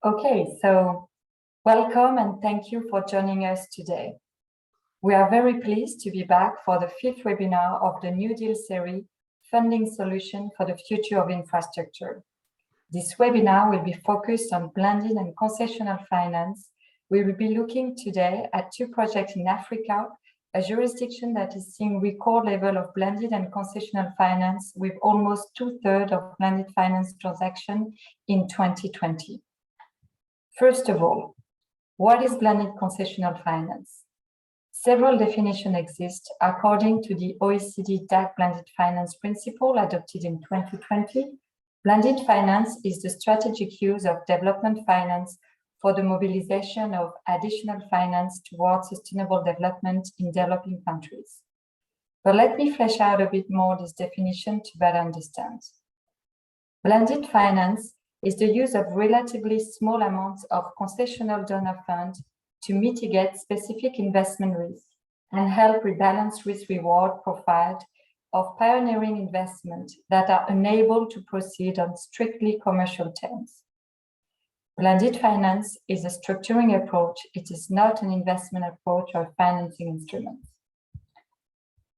Okay, so welcome and thank you for joining us today. We are very pleased to be back for the 5th webinar of the New Deal series, Funding Solution for the Future of Infrastructure. This webinar will be focused on blended and concessional finance. We will be looking today at two projects in Africa, a jurisdiction that is seeing record level of blended and concessional finance with almost 2/3 of blended finance transactions in 2020. First of all, what is blended concessional finance? Several definitions exist according to the OECD DAC blended finance principle adopted in 2020. Blended finance is the strategic use of development finance for the mobilization of additional finance towards sustainable development in developing countries. But let me flesh out a bit more this definition to better understand. Blended finance is the use of relatively small amounts of concessional donor funds to mitigate specific investment risk and help rebalance risk-reward profile of pioneering investment that are unable to proceed on strictly commercial terms. Blended finance is a structuring approach. It is not an investment approach or financing instrument.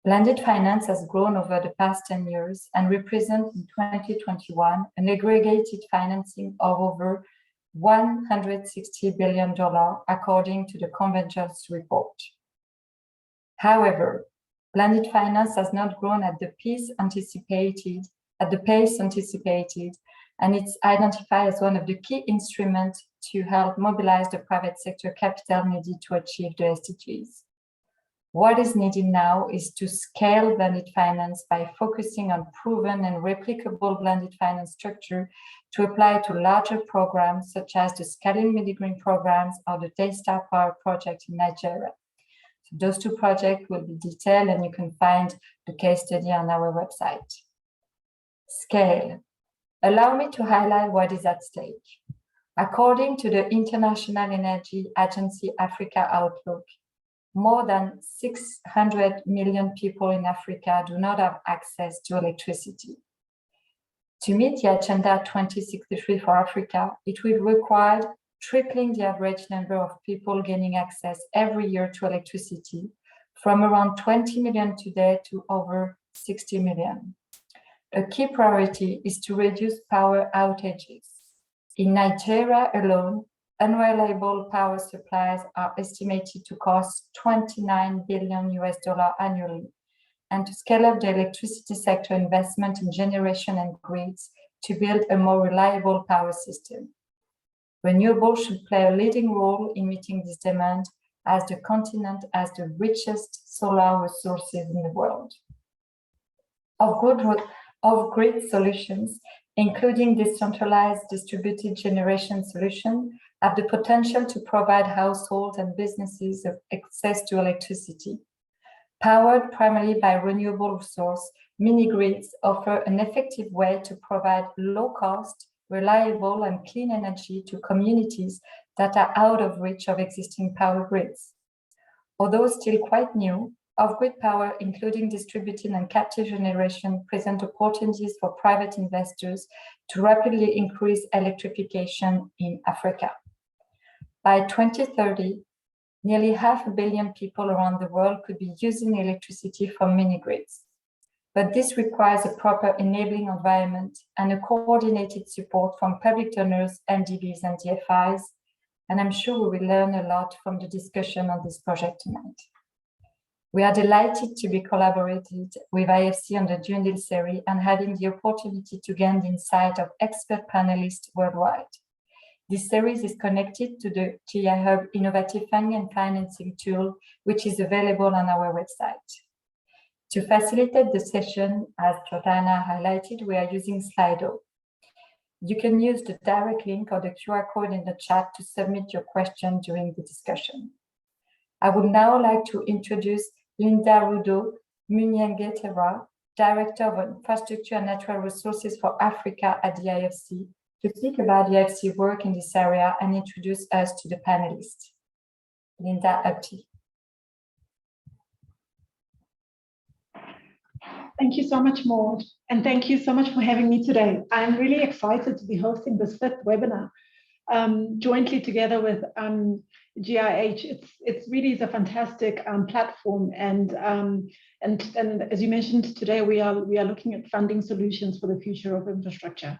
Blended finance has grown over the past 10 years and represents in 2021 an aggregated financing of over $160 billion according to the Convergence report. However, blended finance has not grown at the pace anticipated, and it's identified as one of the key instruments to help mobilize the private sector capital needed to achieve the SDGs. What is needed now is to scale blended finance by focusing on proven and replicable blended finance structure to apply to larger programs such as the Scaling Minigrids programs or the Daystar Power project in Nigeria. So those two projects will be detailed and you can find the case study on our website. Scale. Allow me to highlight what is at stake. According to the International Energy Agency Africa Outlook, more than 600 million people in Africa do not have access to electricity. To meet the Agenda 2063 for Africa, it will require tripling the average number of people gaining access every year to electricity from around 20 million today to over 60 million. A key priority is to reduce power outages. In Nigeria alone, unreliable power supplies are estimated to cost $29 billion annually, and to scale up the electricity sector investment in generation and grids to build a more reliable power system. Renewables should play a leading role in meeting this demand as the continent has the richest solar resources in the world. Off-grid solutions, including decentralized distributed generation solutions, have the potential to provide households and businesses with access to electricity. Powered primarily by renewable resource, mini-grids offer an effective way to provide low-cost, reliable, and clean energy to communities that are out of reach of existing power grids. Although still quite new, off-grid power, including distributed and captive generation, present opportunities for private investors to rapidly increase electrification in Africa. By 2030, nearly 500 million people around the world could be using electricity from mini-grids. But this requires a proper enabling environment and a coordinated support from public donors, MDBs, and DFIs. And I'm sure we will learn a lot from the discussion on this project tonight. We are delighted to be collaborated with IFC on the New Deal series and having the opportunity to gain the insight of expert panelists worldwide. This series is connected to the GI Hub Innovative Funding and Financing tool, which is available on our website. To facilitate the session, as Jordana highlighted, we are using Slido. You can use the direct link or the QR code in the chat to submit your question during the discussion. I would now like to introduce Linda Rudo, Munyangetera, Director of Infrastructure and Natural Resources for Africa at the IFC, to speak about the IFC work in this area and introduce us to the panelists. Linda, up to you. Thank you so much, Maud, and thank you so much for having me today. I'm really excited to be hosting this 5th webinar jointly together with GIH. It's really is a fantastic platform, and as you mentioned today, we are looking at funding solutions for the future of infrastructure.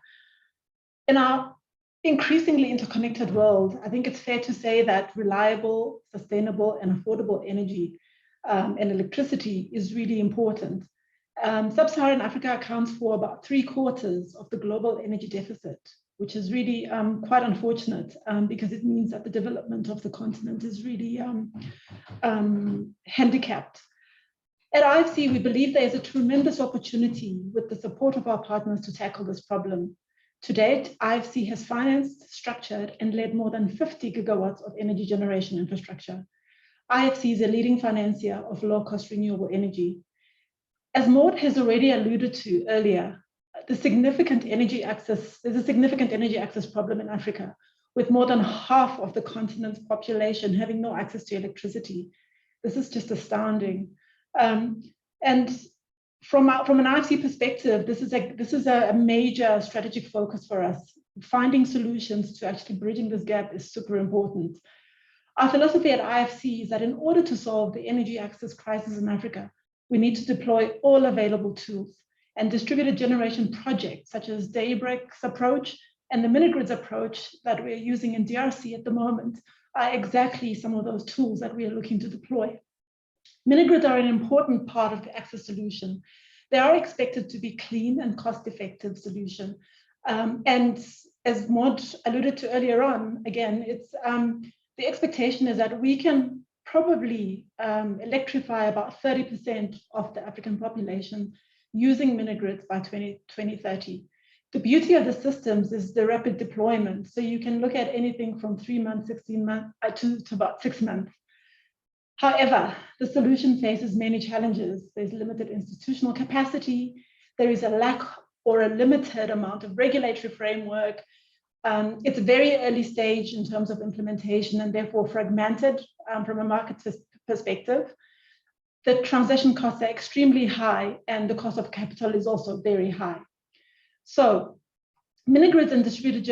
In our increasingly interconnected world, I think it's fair to say that reliable, sustainable, and affordable energy and electricity is really important. Sub-Saharan Africa accounts for about 3/4 of the global energy deficit, which is really quite unfortunate because it means that the development of the continent is really handicapped. At IFC, we believe there is a tremendous opportunity with the support of our partners to tackle this problem. To date, IFC has financed, structured, and led more than 50 gigawatts of energy generation infrastructure. IFC is a leading financier of low-cost renewable energy. As Maud has already alluded to earlier, there's a significant energy access problem in Africa, with more than half of the continent's population having no access to electricity. This is just astounding. And from an IFC perspective, this is a major strategic focus for us. Finding solutions to actually bridging this gap is super important. Our philosophy at IFC is that in order to solve the energy access crisis in Africa, we need to deploy all available tools, and distributed generation projects such as Daybreak's approach and the Minigrids approach that we're using in DRC at the moment are exactly some of those tools that we are looking to deploy. Minigrids are an important part of the access solution. They are expected to be clean and cost-effective solution. And as Maud alluded to earlier on, again, it's the expectation is that we can probably electrify about 30% of the African population using Minigrids by 2030. The beauty of the systems is the rapid deployment. So you can look at anything from 3 months, 16 months to about 6 months. However, the solution faces many challenges. There's limited institutional capacity. There is a lack or a limited amount of regulatory framework. It's a very early stage in terms of implementation and therefore fragmented from a market perspective. The transaction costs are extremely high and the cost of capital is also very high. So Minigrids and distributed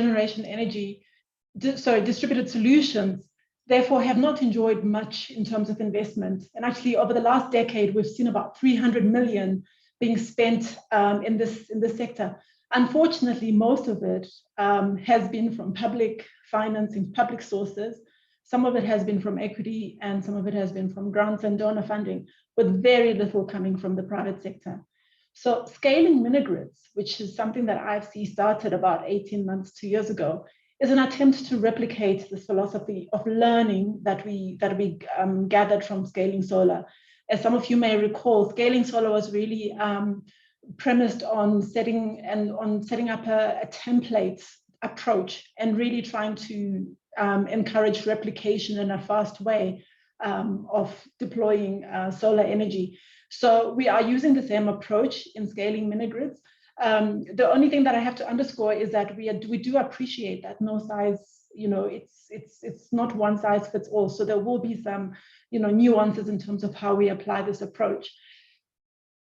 solutions therefore have not enjoyed much in terms of investment. And actually over the last decade, we've seen about 300 million being spent in this sector. Unfortunately, most of it has been from public financing, public sources. Some of it has been from equity and some of it has been from grants and donor funding, with very little coming from the private sector. So scaling Minigrids, which is something that IFC started about 18 months, 2 years ago, is an attempt to replicate this philosophy of learning that we gathered from scaling solar. As some of you may recall, scaling solar was really premised on setting up a template approach and really trying to encourage replication in a fast way of deploying solar energy. So we are using the same approach in scaling Minigrids. The only thing that I have to underscore is that we do appreciate that no size, it's not one size fits all. So there will be some, nuances in terms of how we apply this approach.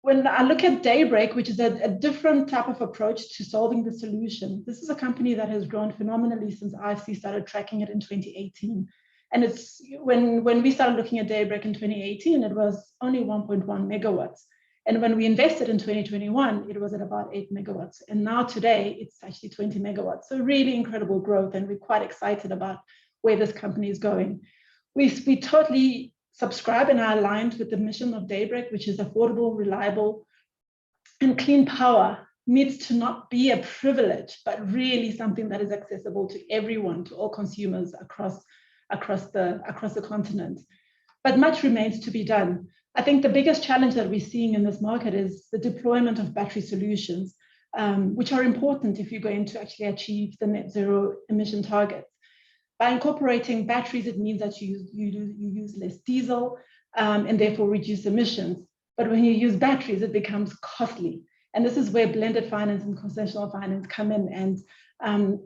When I look at Daybreak, which is a different type of approach to solving the solution, this is a company that has grown phenomenally since IFC started tracking it in 2018. And it's when we started looking at Daybreak in 2018, it was only 1.1 megawatts. And when we invested in 2021, it was at about 8 megawatts. And now today, it's actually 20 megawatts. So really incredible growth. And we're quite excited about where this company is going. We totally subscribe and are aligned with the mission of Daybreak, which is affordable, reliable, and clean power needs to not be a privilege, but really something that is accessible to everyone, to all consumers across the continent. But much remains to be done. I think the biggest challenge that we're seeing in this market is the deployment of battery solutions, which are important if you're going to actually achieve the net zero emission targets. By incorporating batteries, it means that you use less diesel and therefore reduce emissions. But when you use batteries, it becomes costly. And this is where blended finance and concessional finance come in. And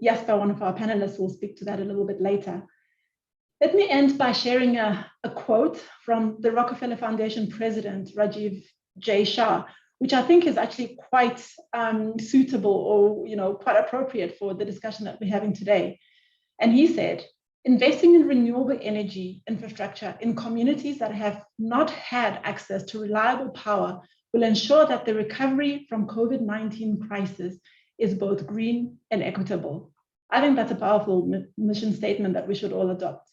Jasper, one of our panelists, will speak to that a little bit later. Let me end by sharing a quote from the Rockefeller Foundation president, Rajiv J. Shah, which I think is actually quite suitable or quite appropriate for the discussion that we're having today. And he said, investing in renewable energy infrastructure in communities that have not had access to reliable power will ensure that the recovery from COVID-19 crisis is both green and equitable. I think that's a powerful mission statement that we should all adopt.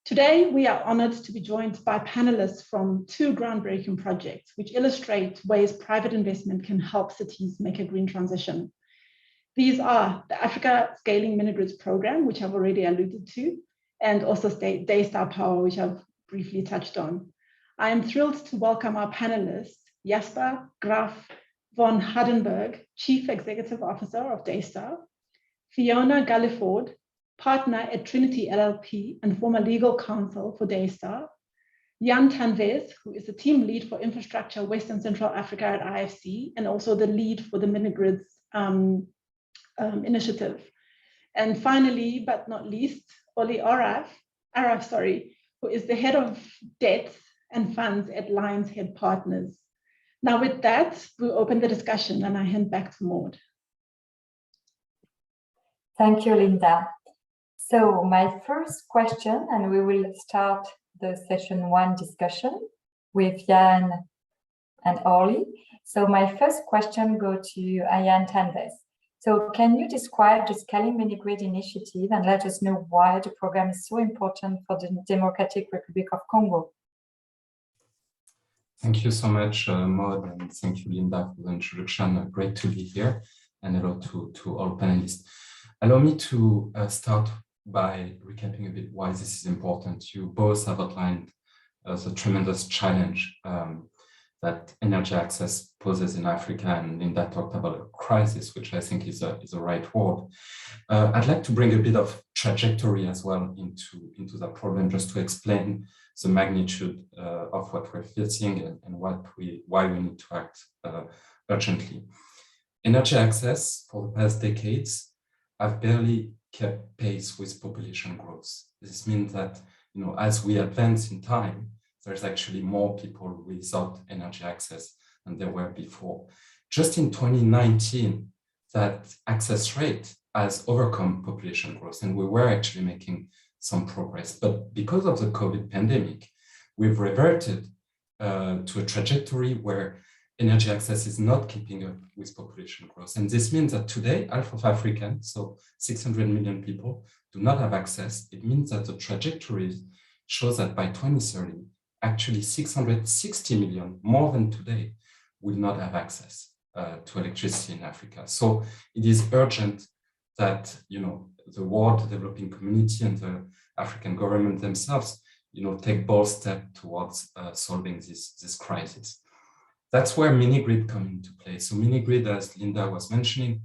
Today, we are honored to be joined by panelists from 2 groundbreaking projects, which illustrate ways private investment can help cities make a green transition. These are the Africa Scaling Minigrids program, which I've already alluded to, and also Daystar Power, which I've briefly touched on. I am thrilled to welcome our panelists, Jasper Graf von Hardenberg, Chief Executive Officer of Daystar, Fiona Galliford, partner at Trinity LLP and former legal counsel for Daystar, Jan Tanvez, who is the team lead for infrastructure West and Central Africa at IFC, and also the lead for the Minigrids initiative. And finally, but not least, Oli Araf, who is the head of debt and funds at Lions Head Partners. Now with that, we'll open the discussion and I hand back to Maud. Thank you, Linda. So my first question, and we will start the session 1 discussion with Jan and Orly. So my first question goes to Jan Tanvez. So can you describe the Scaling Minigrid initiative and let us know why the program is so important for the Democratic Republic of Congo? Thank you so much, Maud, and thank you, Linda, for the introduction. Great to be here, and hello to all panelists. Allow me to start by recapping a bit why this is important. You both have outlined the tremendous challenge that energy access poses in Africa, and Linda talked about a crisis, which I think is a right word. I'd like to bring a bit of trajectory as well into that problem, just to explain the magnitude of what we're facing and why we need to act urgently. Energy access for the past decades have barely kept pace with population growth. This means that, as we advance in time, there's actually more people without energy access than there were before. Just in 2019, that access rate has overcome population growth, and we were actually making some progress. But because of the COVID pandemic, we've reverted to a trajectory where energy access is not keeping up with population growth. And this means that today, half of Africans, so 600 million people, do not have access. It means that the trajectory shows that by 2030, actually 660 million, more than today, will not have access to electricity in Africa. So it is urgent that the world developing community and the African government themselves take bold steps towards solving this crisis. That's where Minigrid come into play. So Minigrid, as Linda was mentioning,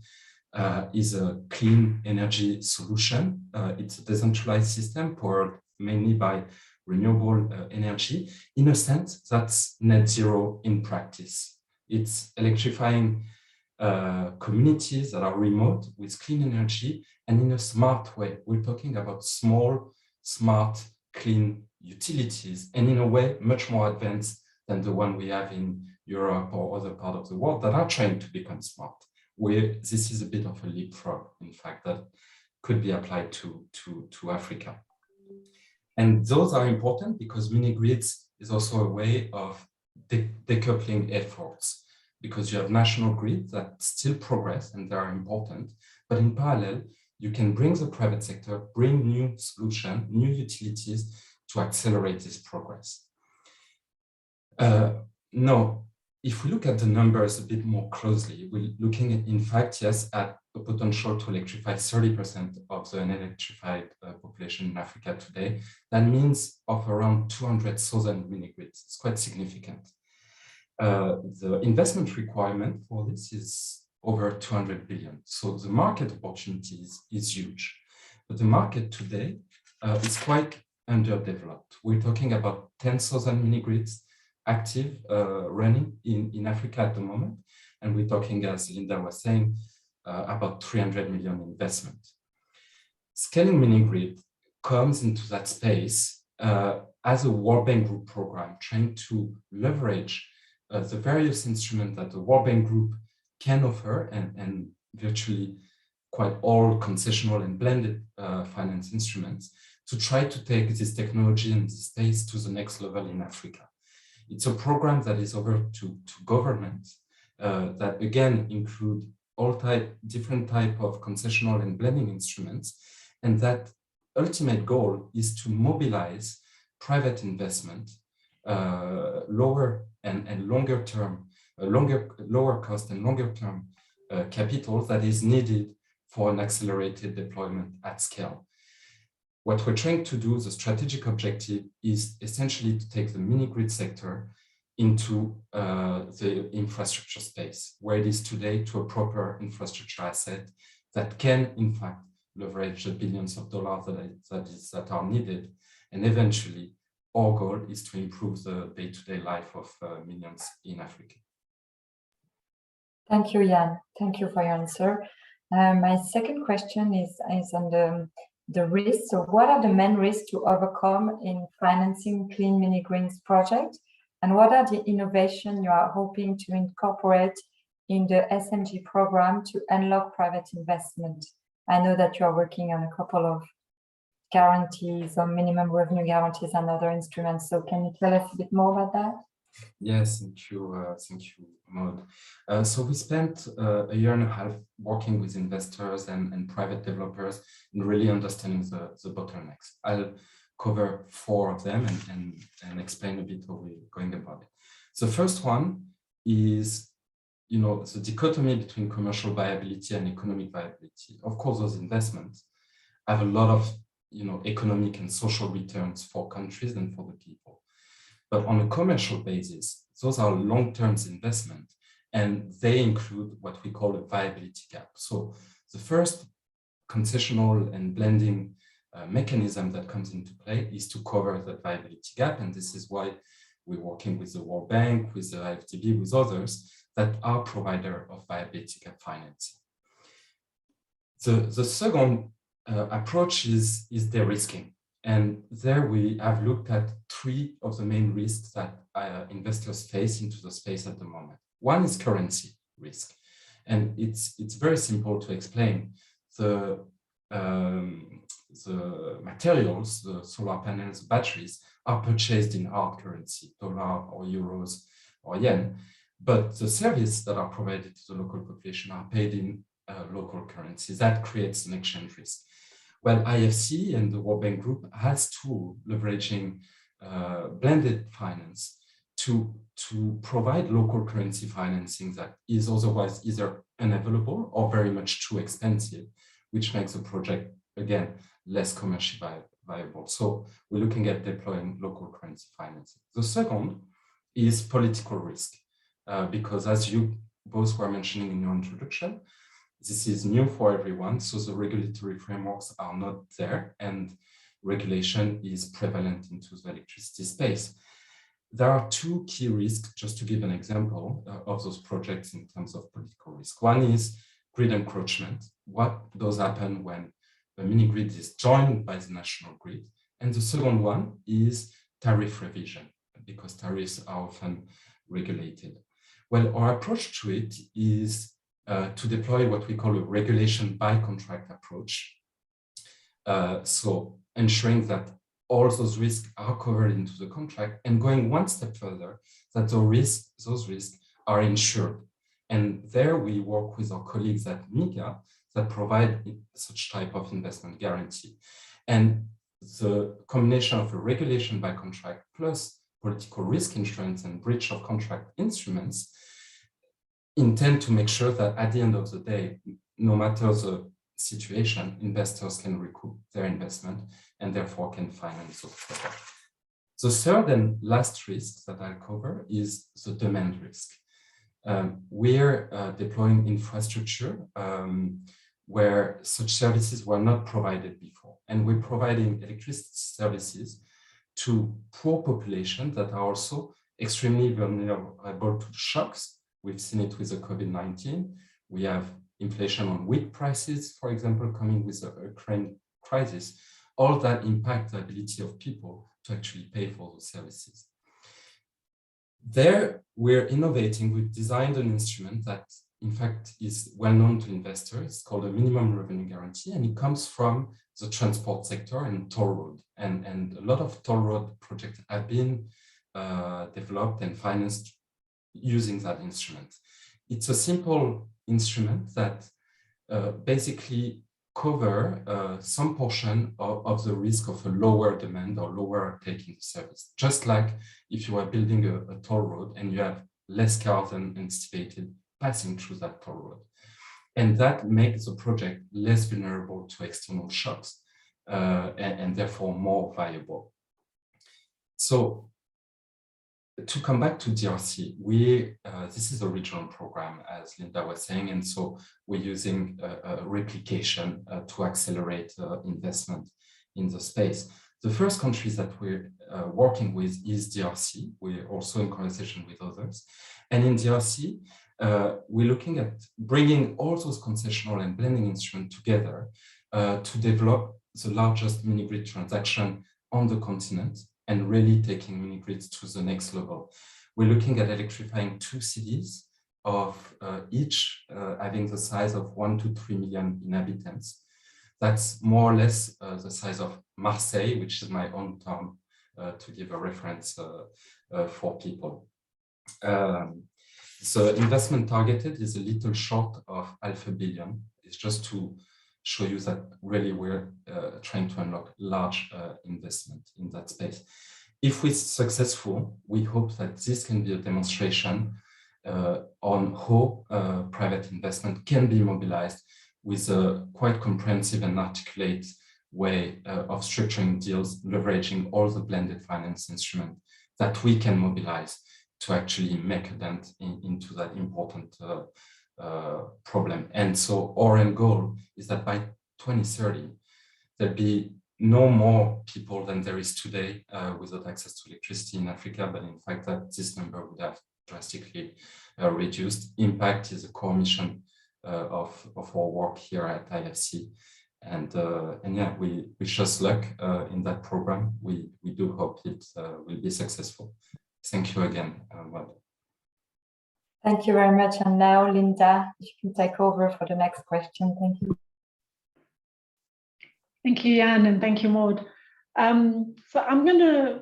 is a clean energy solution. It's a decentralized system powered mainly by renewable energy. In a sense, that's net zero in practice. It's electrifying communities that are remote with clean energy and in a smart way. We're talking about small, smart, clean utilities, and in a way much more advanced than the one we have in Europe or other parts of the world that are trying to become smart. This is a bit of a leapfrog, in fact, that could be applied to Africa. And those are important because Minigrids is also a way of decoupling efforts, because you have national grids that still progress and they are important, but in parallel, you can bring the private sector, bring new solutions, new utilities to accelerate this progress. Now, if we look at the numbers a bit more closely, we're looking at, in fact, yes, at the potential to electrify 30% of the unelectrified population in Africa today. That means of around 200,000 minigrids. It's quite significant. The investment requirement for this is over 200 billion. So the market opportunity is huge. But the market today is quite underdeveloped. We're talking about 10,000 minigrids active running in Africa at the moment. And we're talking, as Linda was saying, about 300 million investment. Scaling Minigrid comes into that space as a World Bank Group program, trying to leverage the various instruments that the World Bank Group can offer and virtually quite old concessional and blended finance instruments to try to take this technology and this space to the next level in Africa. It's a program that is over to governments that again include different type of concessional and blending instruments, and that ultimate goal is to mobilize private investment, lower and longer term, lower cost and longer term capital that is needed for an accelerated deployment at scale. What we're trying to do, the strategic objective, is essentially to take the mini-grid sector into the infrastructure space, where it is today, to a proper infrastructure asset that can, in fact, leverage the billions of dollars that are needed. And eventually, our goal is to improve the day-to-day life of millions in Africa. Thank you, Jan. Thank you for your answer. My second question is on the risks. So what are the main risks to overcome in financing clean mini-grids project? And what are the innovations you are hoping to incorporate in the SMG program to unlock private investment? I know that you are working on a couple of guarantees or minimum revenue guarantees and other instruments. So can you tell us a bit more about that? Yes, thank you, Maud. So we spent a year and a half working with investors and private developers in really understanding the bottlenecks. I'll cover 4 of them and explain a bit how we're going about it. So the first one is, the dichotomy between commercial viability and economic viability. Of course, those investments have a lot of, economic and social returns for countries and for the people. But on a commercial basis, those are long-term investments, and they include what we call a viability gap. So the first concessional and blending mechanism that comes into play is to cover that viability gap. And this is why we're working with the World Bank, with the IFTB, with others that are provider of viability gap financing. The second approach is de-risking. And there we have looked at 3 of the main risks that investors face into the space at the moment. One is currency risk. And it's very simple to explain. The materials, the solar panels, batteries, are purchased in hard currency, dollar or euros or yen. But the services that are provided to the local population are paid in local currencies. That creates an exchange risk. Well, IFC and the World Bank Group has tools leveraging blended finance to provide local currency financing that is otherwise either unavailable or very much too expensive, which makes the project, again, less commercially viable. So we're looking at deploying local currency financing. The second is political risk, because as you both were mentioning in your introduction, this is new for everyone, so the regulatory frameworks are not there, and regulation is prevalent into the electricity space. There are 2 key risks, just to give an example of those projects in terms of political risk. One is grid encroachment. What does happen when the mini-grid is joined by the national grid? And the second one is tariff revision, because tariffs are often regulated. Well, our approach to it is to deploy what we call a regulation by contract approach. So ensuring that all those risks are covered into the contract, and going one step further, that those risks are insured. And there we work with our colleagues at MIGA that provide such type of investment guarantee. And the combination of a regulation by contract plus political risk insurance and breach of contract instruments intend to make sure that at the end of the day, no matter the situation, investors can recoup their investment and therefore can finance those projects. The third and last risk that I'll cover is the demand risk. We're deploying infrastructure where such services were not provided before. And we're providing electricity services to poor populations that are also extremely vulnerable to shocks. We've seen it with the COVID-19. We have inflation on wheat prices, for example, coming with the Ukraine crisis. All that impact the ability of people to actually pay for those services. There, we're innovating. We've designed an instrument that in fact, is well known to investors. It's called a minimum revenue guarantee, and it comes from the transport sector and toll road. And a lot of toll road projects have been developed and financed using that instrument. It's a simple instrument that basically cover some portion of the risk of a lower demand or lower taking service. Just like if you are building a toll road and you have less cars than anticipated passing through that toll road. And that makes the project less vulnerable to external shocks and therefore more viable. So to come back to DRC, this is a regional program, as Linda was saying, and so we're using replication to accelerate investment in the space. The first countries that we're working with is DRC. We're also in conversation with others. And in DRC, we're looking at bringing all those concessional and blending instruments together to develop the largest mini-grid transaction on the continent and really taking mini-grids to the next level. We're looking at electrifying 2 cities of each having the size of 1 to 3 million inhabitants. That's more or less the size of Marseille, which is my own town, to give a reference for people. So investment targeted is a little short of $500 million. It's just to show you that really we're trying to unlock large investment in that space. If we're successful, we hope that this can be a demonstration on how private investment can be mobilized with a quite comprehensive and articulate way of structuring deals, leveraging all the blended finance instruments that we can mobilize to actually make a dent into that important problem. And so our end goal is that by 2030, there'll be no more people than there is today without access to electricity in Africa, but in fact that this number would have drastically reduced. Impact is a core mission of our work here at IFC. And yeah, we wish us luck in that program. We do hope it will be successful. Thank you again. Thank you very much. And now, Linda, you can take over for the next question. Thank you. Thank you, Jan, and thank you, Maud. So I'm going to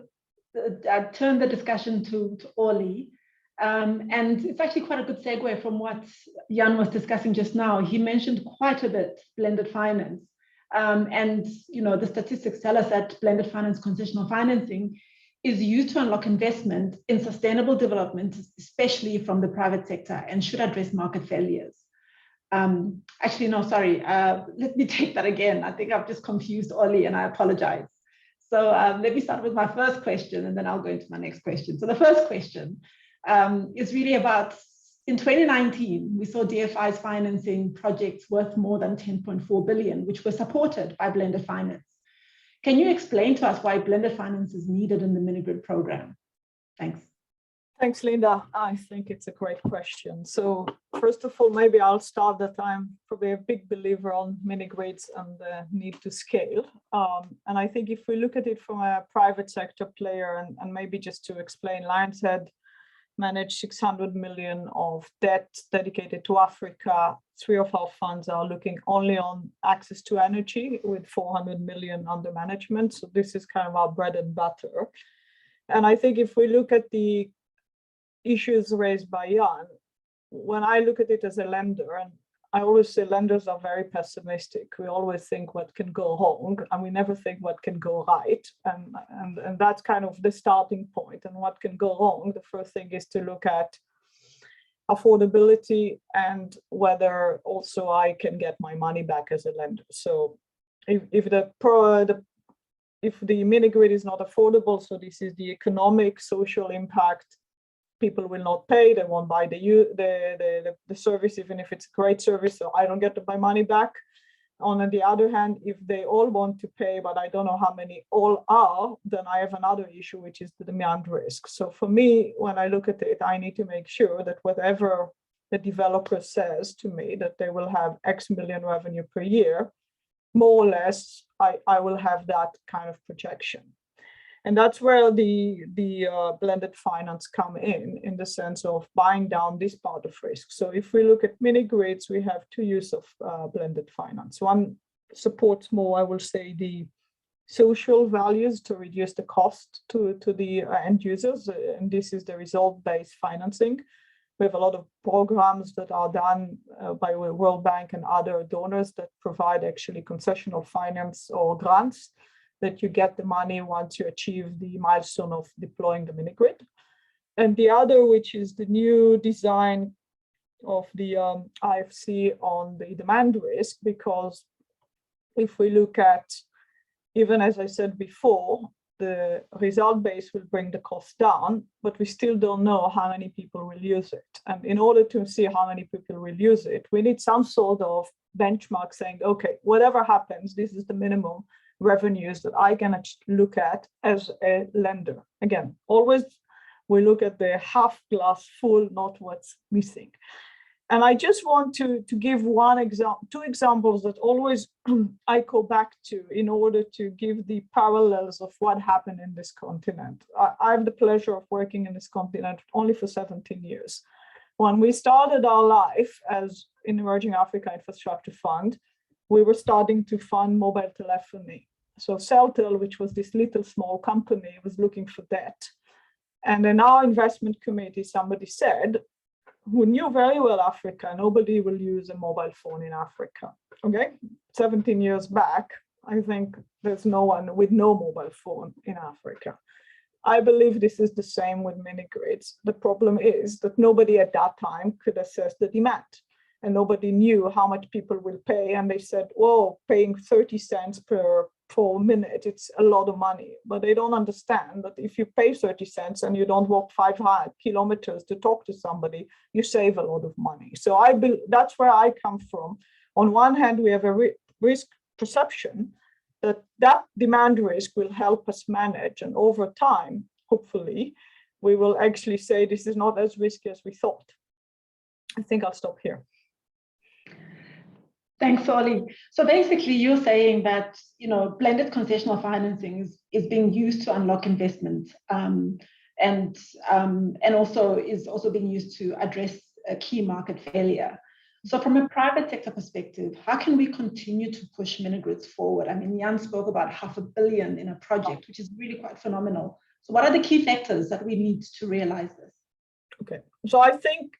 turn the discussion to Oli. And it's actually quite a good segue from what Jan was discussing just now. He mentioned quite a bit blended finance. And the statistics tell us that blended finance, concessional financing, is used to unlock investment in sustainable development, especially from the private sector, and should address market failures. Actually, no, sorry. Let me take that again. I think I've just confused Oli, and I apologize. So let me start with my first question, and then I'll go into my next question. So the first question is really about, in 2019, we saw DFIs financing projects worth more than 10.4 billion, which were supported by blended finance. Can you explain to us why blended finance is needed in the Minigrid program? Thanks. Thanks, Linda. I think it's a great question. So first of all, maybe I'll start that I'm probably a big believer on mini-grids and the need to scale. And I think if we look at it from a private sector player, and maybe just to explain, Lionshead managed 600 million of debt dedicated to Africa. 3 of our funds are looking only on access to energy with 400 million under management. So this is kind of our bread and butter. And I think if we look at the issues raised by Jan, when I look at it as a lender, and I always say lenders are very pessimistic. We always think what can go wrong, and we never think what can go right. And that's kind of the starting point. And what can go wrong, the first thing is to look at affordability and whether also I can get my money back as a lender. So if the mini-grid is not affordable, so this is the economic, social impact, people will not pay, they won't buy the service, even if it's a great service, so I don't get my money back. On the other hand, if they all want to pay, but I don't know how many all are, then I have another issue, which is the demand risk. So for me, when I look at it, I need to make sure that whatever the developer says to me, that they will have X million revenue per year, more or less, I will have that kind of projection. And that's where the blended finance come in the sense of buying down this part of risk. So if we look at mini-grids, we have two use of blended finance. One supports more, I will say, the social values to reduce the cost to the end users. And this is the result-based financing. We have a lot of programs that are done by the World Bank and other donors that provide actually concessional finance or grants that you get the money once you achieve the milestone of deploying the mini-grid. And the other, which is the new design of the IFC on the demand risk, because if we look at, even as I said before, the result base will bring the cost down, but we still don't know how many people will use it. And in order to see how many people will use it, we need some sort of benchmark saying, okay, whatever happens, this is the minimum revenues that I can look at as a lender. Again, always we look at the half glass full, not what's missing. And I just want to give one example, two examples that always I go back to in order to give the parallels of what happened in this continent. I have the pleasure of working in this continent only for 17 years. When we started our life as in Emerging Africa Infrastructure Fund, we were starting to fund mobile telephony. So Celtel, which was this little small company, was looking for debt. And in our investment committee, somebody said, who knew very well Africa, nobody will use a mobile phone in Africa. Okay, 17 years back, I think there's no one with no mobile phone in Africa. I believe this is the same with mini-grids. The problem is that nobody at that time could assess the demand, and nobody knew how much people will pay. And they said, whoa, paying 30 cents per minute, it's a lot of money. But they don't understand that if you pay 30 cents and you don't walk 500 kilometers to talk to somebody, you save a lot of money. So that's where I come from. On one hand, we have a risk perception that demand risk will help us manage. And over time, hopefully, we will actually say this is not as risky as we thought. I think I'll stop here. Thanks, Oli. So basically, you're saying that blended concessional financing is being used to unlock investment, and also is also being used to address a key market failure. So from a private sector perspective, how can we continue to push mini-grids forward? I mean, Jan spoke about $500 million in a project, which is really quite phenomenal. So what are the key factors that we need to realize this? Okay, so I think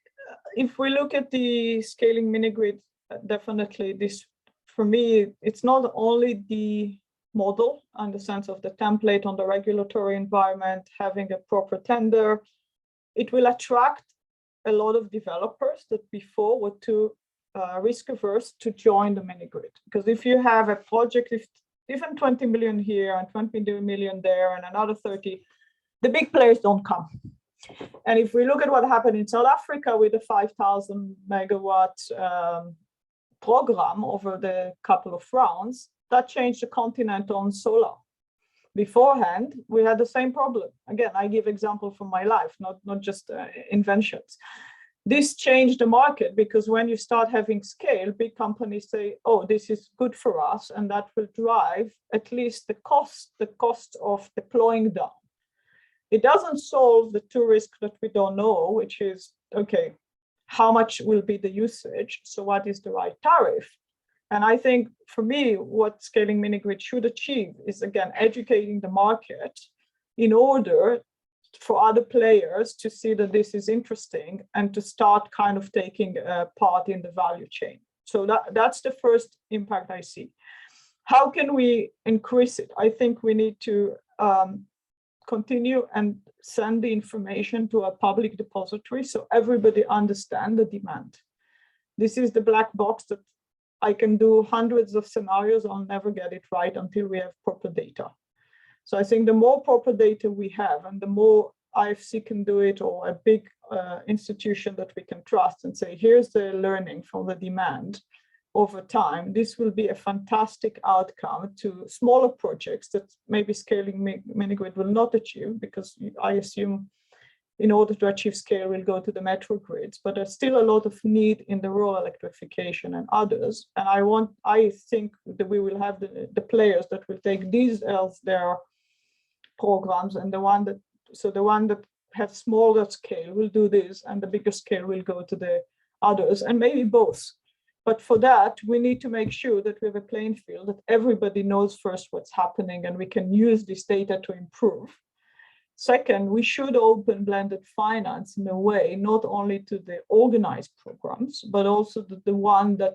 if we look at the scaling mini-grid, definitely this, for me, it's not only the model and the sense of the template on the regulatory environment, having a proper tender. It will attract a lot of developers that before were too risk averse to join the mini-grid. Because if you have a project, if even 20 million here and 20 million there and another 30, the big players don't come. And if we look at what happened in South Africa with the 5,000 megawatt program over the couple of rounds, that changed the continent on solar. Beforehand, we had the same problem. Again, I give example from my life, not just inventions. This changed the market because when you start having scale, big companies say, oh, this is good for us, and that will drive at least the cost of deploying down. It doesn't solve the two risks that we don't know, which is, okay, how much will be the usage? So what is the right tariff? And I think for me, what scaling mini-grid should achieve is, again, educating the market in order for other players to see that this is interesting and to start kind of taking a part in the value chain. So that's the first impact I see. How can we increase it? I think we need to continue and send the information to a public depository so everybody understands the demand. This is the black box that I can do hundreds of scenarios. I'll never get it right until we have proper data. So I think the more proper data we have and the more IFC can do it, or a big institution that we can trust and say, here's the learning from the demand over time, this will be a fantastic outcome to smaller projects that maybe scaling mini-grid will not achieve, because I assume in order to achieve scale, we'll go to the metro grids, but there's still a lot of need in the rural electrification and others. And I think that we will have the players that will take these as their programs, and the one that has smaller scale will do this, and the bigger scale will go to the others, and maybe both. But for that, we need to make sure that we have a playing field, that everybody knows first what's happening, and we can use this data to improve. Second, we should open blended finance in a way, not only to the organized programs, but also the one that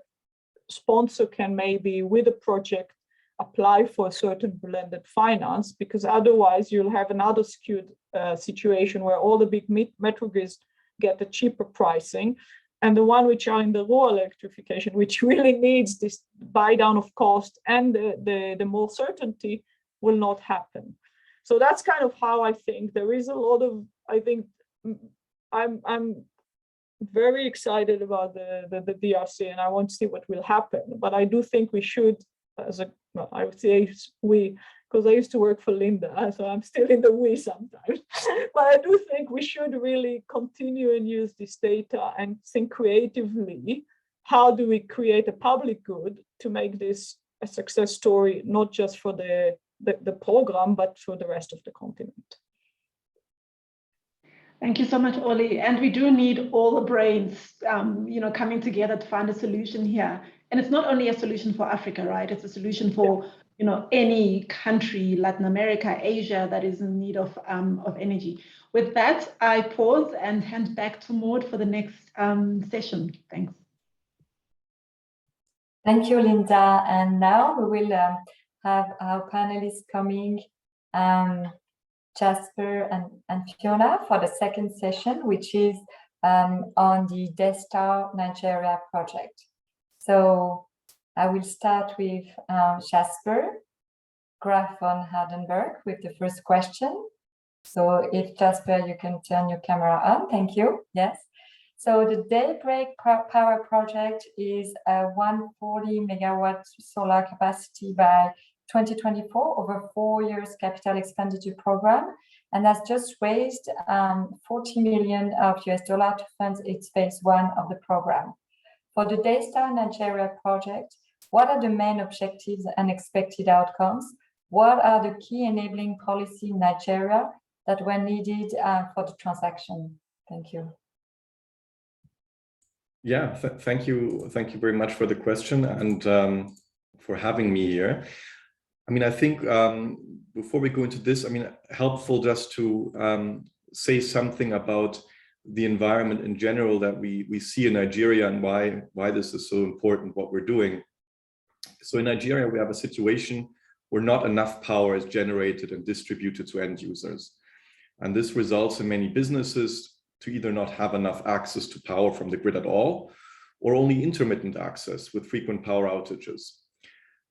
sponsor can maybe, with a project, apply for a certain blended finance, because otherwise you'll have another skewed situation where all the big metro grids get the cheaper pricing, and the one which are in the rural electrification, which really needs this buy down of cost and the more certainty, will not happen. So that's kind of how I think. There is a lot of, I think, I'm very excited about the DRC, and I want to see what will happen. But I do think we should, I would say we, because I used to work for Linda, so I'm still in the we sometimes. But I do think we should really continue and use this data and think creatively, how do we create a public good to make this a success story, not just for the program, but for the rest of the continent. Thank you so much, Oli. And we do need all the brains, coming together to find a solution here. And it's not only a solution for Africa, right? It's a solution for, any country, Latin America, Asia, that is in need of energy. With that, I pause and hand back to Maud for the next session. Thanks. Thank you, Linda. And now we will have our panelists coming, Jasper and Fiona, for the second session, which is on the Daystar Nigeria project. So I will start with Jasper Graf von Hardenberg with the first question. So if Jasper, you can turn your camera on, thank you, yes. So the Daybreak Power project is a 140 megawatt solar capacity by 2024 over 4 years capital expenditure program, and has just raised 40 million of US dollar to fund its phase one of the program. For the Daystar Nigeria project, what are the main objectives and expected outcomes? What are the key enabling policy in Nigeria that were needed for the transaction? Thank you. Yeah, thank you very much for the question and for having me here. I mean, I think before we go into this, helpful just to say something about the environment in general that we see in Nigeria and why this is so important, what we're doing. So in Nigeria, we have a situation where not enough power is generated and distributed to end users. And this results in many businesses to either not have enough access to power from the grid at all, or only intermittent access with frequent power outages.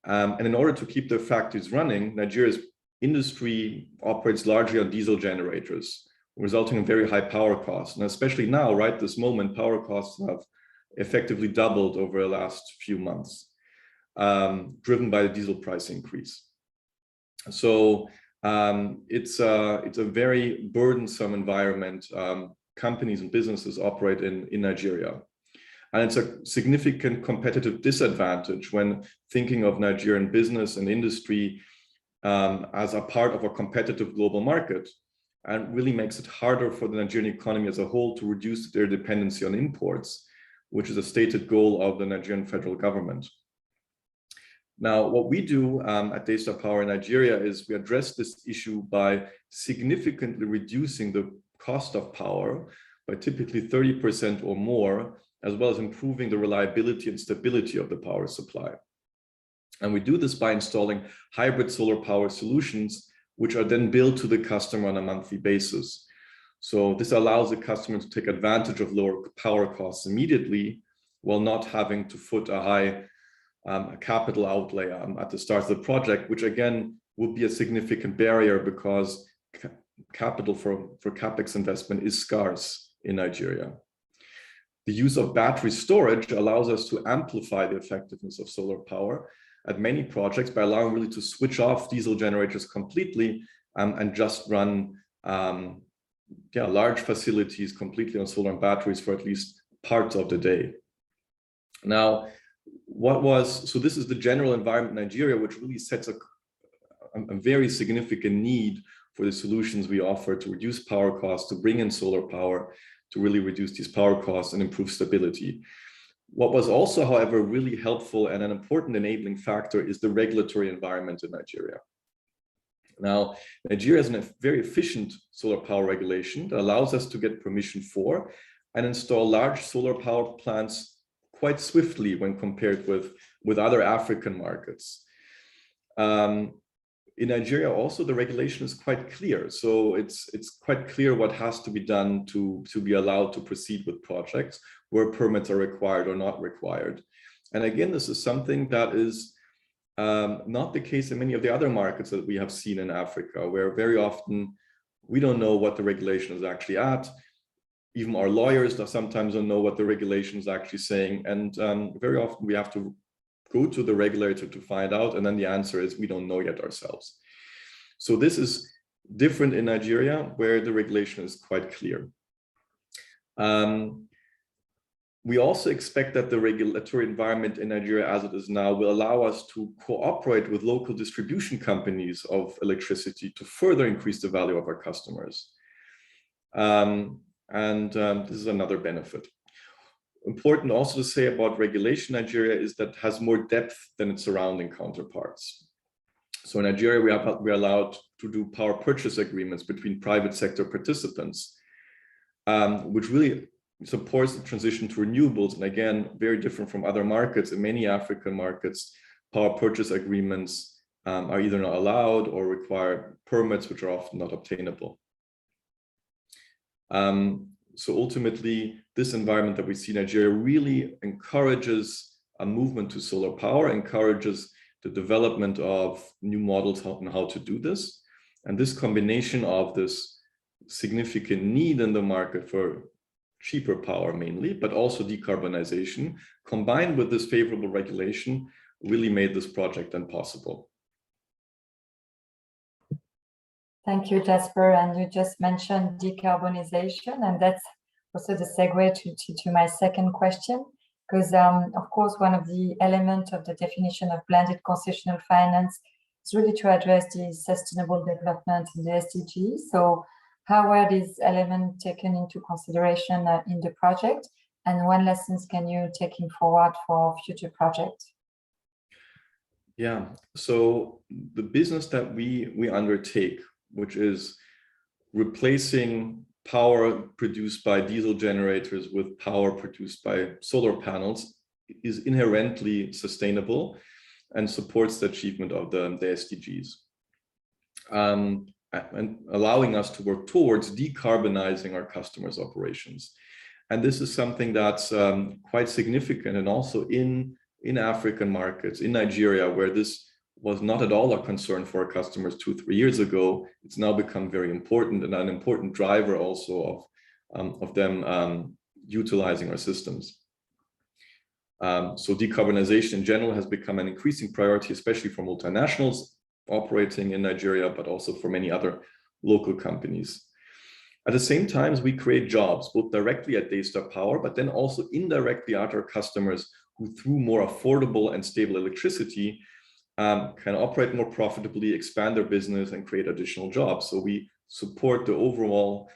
And in order to keep their factories running, Nigeria's industry operates largely on diesel generators, resulting in very high power costs. And especially now, right, this moment, power costs have effectively doubled over the last few months, driven by the diesel price increase. So it's a very burdensome environment companies and businesses operate in Nigeria. And it's a significant competitive disadvantage when thinking of Nigerian business and industry as a part of a competitive global market, and really makes it harder for the Nigerian economy as a whole to reduce their dependency on imports, which is a stated goal of the Nigerian federal government. Now, what we do at Daystar Power in Nigeria is we address this issue by significantly reducing the cost of power by typically 30% or more, as well as improving the reliability and stability of the power supply. And we do this by installing hybrid solar power solutions, which are then billed to the customer on a monthly basis. So this allows the customer to take advantage of lower power costs immediately, while not having to foot a high capital outlay at the start of the project, which again will be a significant barrier because capital for CapEx investment is scarce in Nigeria. The use of battery storage allows us to amplify the effectiveness of solar power at many projects by allowing really to switch off diesel generators completely and just run large facilities completely on solar and batteries for at least parts of the day. Now, so this is the general environment in Nigeria, which really sets a very significant need for the solutions we offer to reduce power costs, to bring in solar power, to really reduce these power costs and improve stability. What was also, however, really helpful and an important enabling factor is the regulatory environment in Nigeria. Now, Nigeria has a very efficient solar power regulation that allows us to get permission for and install large solar power plants quite swiftly when compared with other African markets. In Nigeria also, the regulation is quite clear. So it's quite clear what has to be done to be allowed to proceed with projects, where permits are required or not required. And again, this is something that is not the case in many of the other markets that we have seen in Africa, where very often we don't know what the regulation is actually at. Even our lawyers sometimes don't know what the regulation is actually saying. And very often we have to go to the regulator to find out, and then the answer is we don't know yet ourselves. So this is different in Nigeria, where the regulation is quite clear. We also expect that the regulatory environment in Nigeria as it is now will allow us to cooperate with local distribution companies of electricity to further increase the value of our customers. This is another benefit. Important also to say about regulation in Nigeria is that it has more depth than its surrounding counterparts. So in Nigeria, we're allowed to do power purchase agreements between private sector participants, which really supports the transition to renewables. And again, very different from other markets. In many African markets, power purchase agreements are either not allowed or require permits, which are often not obtainable. So ultimately, this environment that we see in Nigeria really encourages a movement to solar power, encourages the development of new models on how to do this. And this combination of this significant need in the market for cheaper power mainly, but also decarbonization, combined with this favorable regulation, really made this project then possible. Thank you, Jasper. And you just mentioned decarbonization, and that's also the segue to my second question, because of course, one of the elements of the definition of blended concessional finance is really to address the sustainable development in the SDGs. So how were these elements taken into consideration in the project, and what lessons can you take forward for future projects? Yeah, so the business that we undertake, which is replacing power produced by diesel generators with power produced by solar panels, is inherently sustainable and supports the achievement of the SDGs. And allowing us to work towards decarbonizing our customers' operations. And this is something that's quite significant, and also in African markets, in Nigeria, where this was not at all a concern for our customers 2-3 years ago. It's now become very important and an important driver also of them utilizing our systems. So decarbonization in general has become an increasing priority, especially for multinationals operating in Nigeria, but also for many other local companies. At the same time, we create jobs, both directly at Daystar Power, but then also indirectly at our customers who, through more affordable and stable electricity, can operate more profitably, expand their business, and create additional jobs. So we support the overall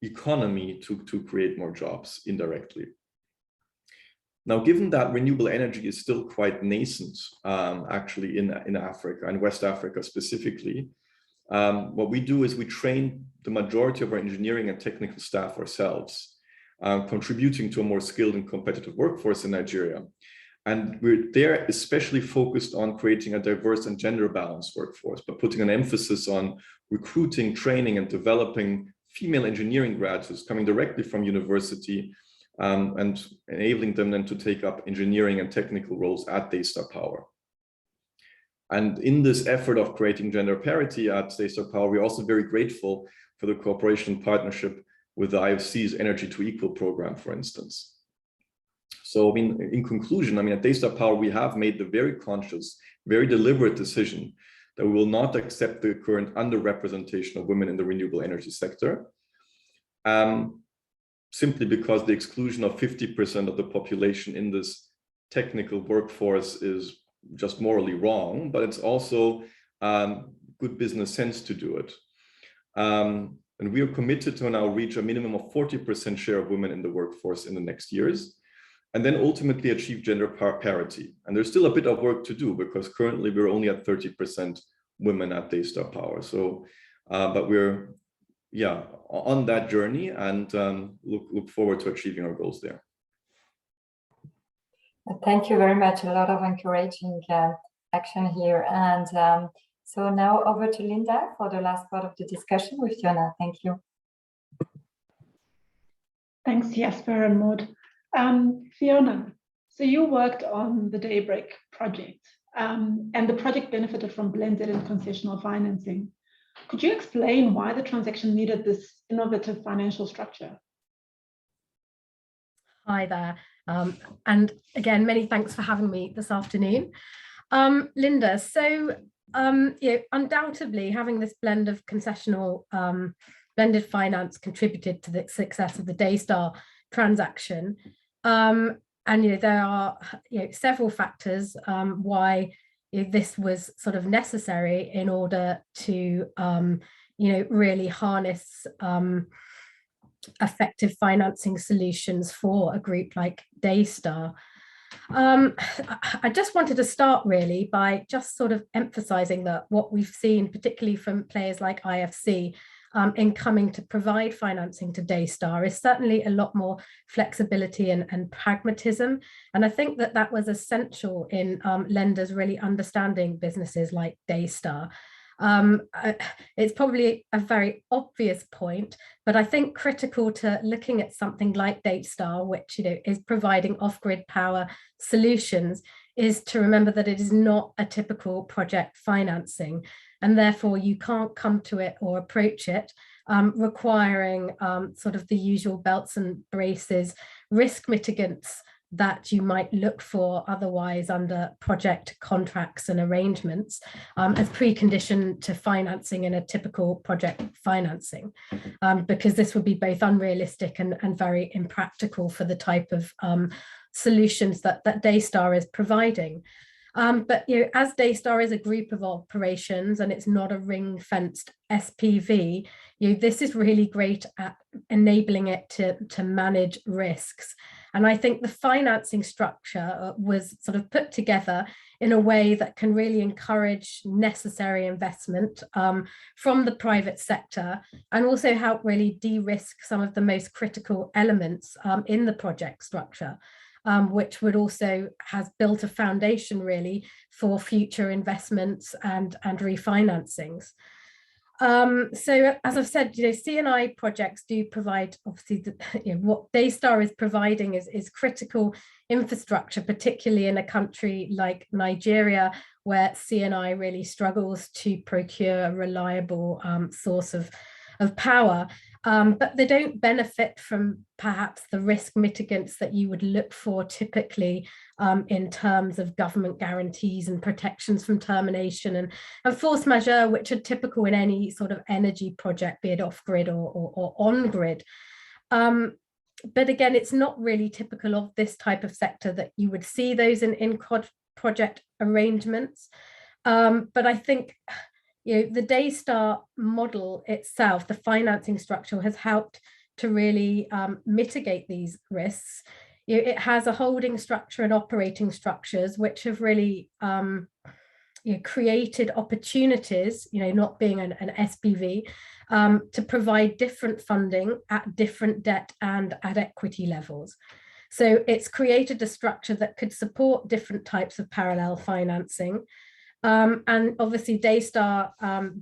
economy to create more jobs indirectly. Now, given that renewable energy is still quite nascent, actually in Africa and West Africa specifically, what we do is we train the majority of our engineering and technical staff ourselves, contributing to a more skilled and competitive workforce in Nigeria. And we're there especially focused on creating a diverse and gender balanced workforce, but putting an emphasis on recruiting, training, and developing female engineering graduates coming directly from university, and enabling them then to take up engineering and technical roles at Daystar Power. And in this effort of creating gender parity at Daystar Power, we're also very grateful for the cooperation and partnership with the IFC's Energy to Equal program, for instance. So, I mean, in conclusion, at Daystar Power, we have made the very conscious, very deliberate decision that we will not accept the current underrepresentation of women in the renewable energy sector, simply because the exclusion of 50% of the population in this technical workforce is just morally wrong, but it's also good business sense to do it. And we are committed to now reach a minimum of 40% share of women in the workforce in the next years, and then ultimately achieve gender parity. And there's still a bit of work to do because currently we're only at 30% women at Daystar Power. So, but we're on that journey and look forward to achieving our goals there. Thank you very much. A lot of encouraging action here. And so now over to Linda for the last part of the discussion with Fiona. Thank you. Thanks, Jasper and Maud. Fiona, so you worked on the Daybreak project, and the project benefited from blended and concessional financing. Could you explain why the transaction needed this innovative financial structure? Hi there. And again, many thanks for having me this afternoon. Linda, so undoubtedly having this blend of concessional blended finance contributed to the success of the Daystar transaction. And there are several factors why this was sort of necessary in order to really harness effective financing solutions for a group like Daystar. I just wanted to start really by just sort of emphasizing that what we've seen, particularly from players like IFC, in coming to provide financing to Daystar is certainly a lot more flexibility and pragmatism. And I think that that was essential in lenders really understanding businesses like Daystar. It's probably a very obvious point, but I think critical to looking at something like Daystar, which is providing off-grid power solutions, is to remember that it is not a typical project financing, and therefore you can't come to it or approach it requiring sort of the usual belts and braces risk mitigants that you might look for otherwise under project contracts and arrangements as precondition to financing in a typical project financing, because this would be both unrealistic and very impractical for the type of solutions that Daystar is providing. But as Daystar is a group of operations and it's not a ring-fenced SPV, this is really great at enabling it to manage risks. And I think the financing structure was sort of put together in a way that can really encourage necessary investment from the private sector and also help really de-risk some of the most critical elements in the project structure. Which would also has built a foundation really for future investments and refinancings. So as I've said, C&I projects do provide, obviously, what Daystar is providing is critical infrastructure, particularly in a country like Nigeria, where C&I really struggles to procure a reliable source of power. But they don't benefit from perhaps the risk mitigants that you would look for typically in terms of government guarantees and protections from termination and force majeure, which are typical in any sort of energy project, be it off-grid or on-grid. But again, it's not really typical of this type of sector that you would see those in project arrangements. But I think the Daystar model itself, the financing structure, has helped to really mitigate these risks. It has a holding structure and operating structures which have really created opportunities, not being an SPV, to provide different funding at different debt and at equity levels. So it's created a structure that could support different types of parallel financing. And obviously Daystar